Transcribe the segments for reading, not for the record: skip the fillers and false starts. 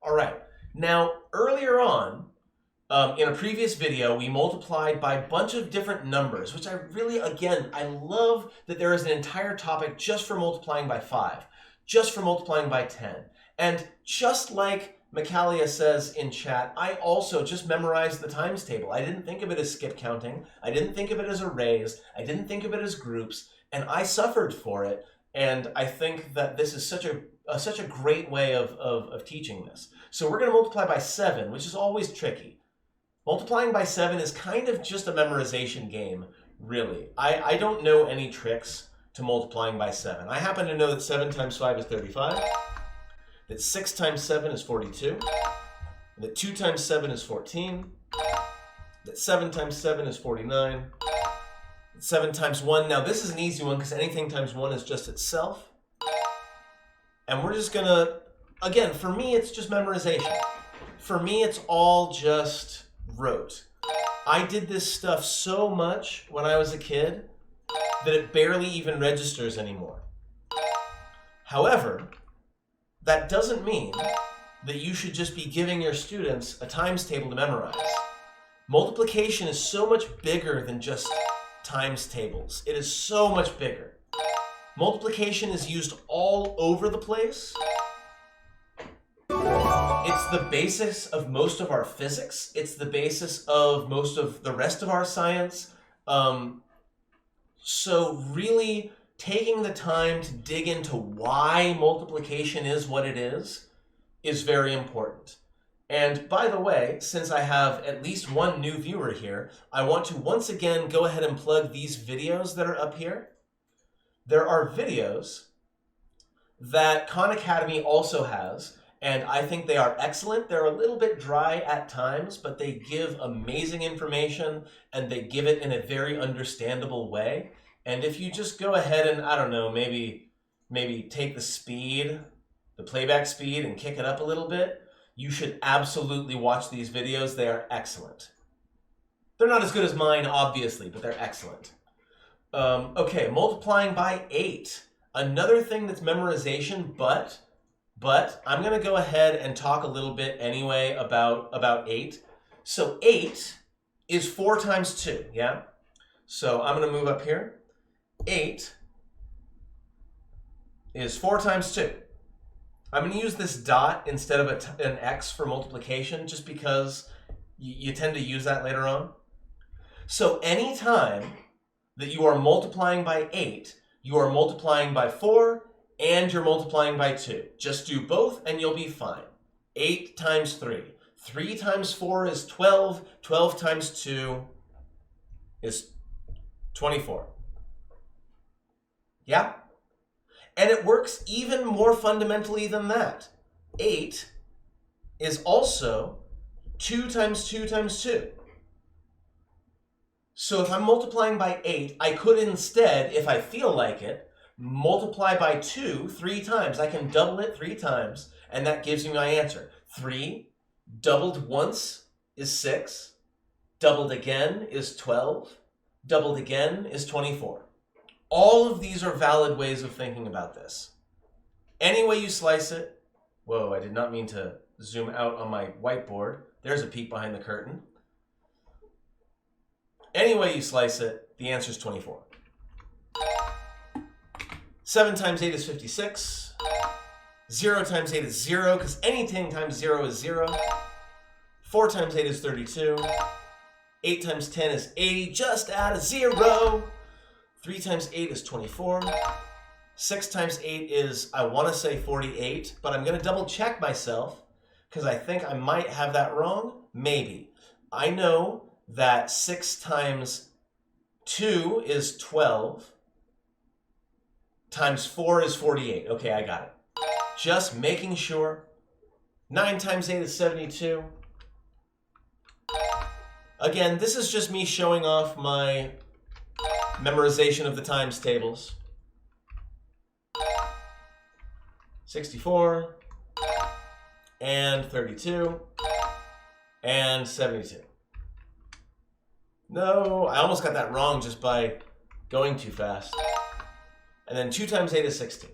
All right. Now, earlier on, in a previous video, we multiplied by a bunch of different numbers, which I really, again, I love that there is an entire topic just for multiplying by 5, just for multiplying by 10. And just like Michaelia says in chat, I also just memorized the times table. I didn't think of it as skip counting. I didn't think of it as arrays. I didn't think of it as groups. And I suffered for it. And I think that this is such a great way of teaching this. So we're going to multiply by 7, which is always tricky. Multiplying by 7 is kind of just a memorization game, really. I don't know any tricks to multiplying by 7. I happen to know that 7 times 5 is 35, that 6 times 7 is 42, that 2 times 7 is 14, that 7 times 7 is 49, that 7 times 1, now this is an easy one because anything times 1 is just itself. And we're just going to, again, for me, it's just memorization. For me, it's all just rote. I did this stuff so much when I was a kid that it barely even registers anymore. However, that doesn't mean that you should just be giving your students a times table to memorize. Multiplication is so much bigger than just times tables. It is so much bigger. Multiplication is used all over the place. It's the basis of most of our physics. It's the basis of most of the rest of our science. So really taking the time to dig into why multiplication is what it is very important. And by the way, since I have at least one new viewer here, I want to once again go ahead and plug these videos that are up here. There are videos that Khan Academy also has, and I think they are excellent. They're a little bit dry at times, but they give amazing information, and they give it in a very understandable way. And if you just go ahead and, I don't know, maybe take the speed, the playback speed, and kick it up a little bit, you should absolutely watch these videos. They are excellent. They're not as good as mine, obviously, but they're excellent. Okay, multiplying by 8. Another thing that's memorization, but I'm going to go ahead and talk a little bit anyway about 8. So 8 is 4 times 2, yeah? So I'm going to move up here. 8 is 4 times 2. I'm going to use this dot instead of an X for multiplication just because you tend to use that later on. So anytime that you are multiplying by 8, you are multiplying by 4, and you're multiplying by 2. Just do both and you'll be fine. 8 times 3. 3 times 4 is 12. 12 times 2 is 24. Yeah? And it works even more fundamentally than that. 8 is also 2 times 2 times 2. So if I'm multiplying by 8, I could instead, if I feel like it, multiply by 2 3 times. I can double it 3 times, and that gives me my answer. 3 doubled once is 6. Doubled again is 12. Doubled again is 24. All of these are valid ways of thinking about this. Any way you slice it. Whoa, I did not mean to zoom out on my whiteboard. There's a peek behind the curtain. Any way you slice it, the answer is 24. 7 times 8 is 56. 0 times 8 is 0, because anything times 0 is 0. 4 times 8 is 32. 8 times 10 is 80. Just add a 0. 3 times 8 is 24. 6 times 8 is, I want to say 48, but I'm going to double check myself, because I think I might have that wrong. Maybe. I know that 6 times 2 is 12. Times 4 is 48. Okay, I got it. Just making sure. 9 times 8 is 72. Again, this is just me showing off my memorization of the times tables. 64 and 32 and 72. No, I almost got that wrong just by going too fast. And then 2 times 8 is 16.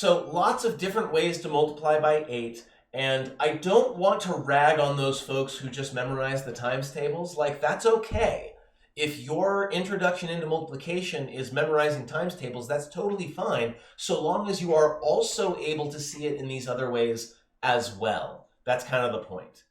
So lots of different ways to multiply by 8. And I don't want to rag on those folks who just memorize the times tables. Like, that's okay. If your introduction into multiplication is memorizing times tables, that's totally fine, so long as you are also able to see it in these other ways as well. That's kind of the point.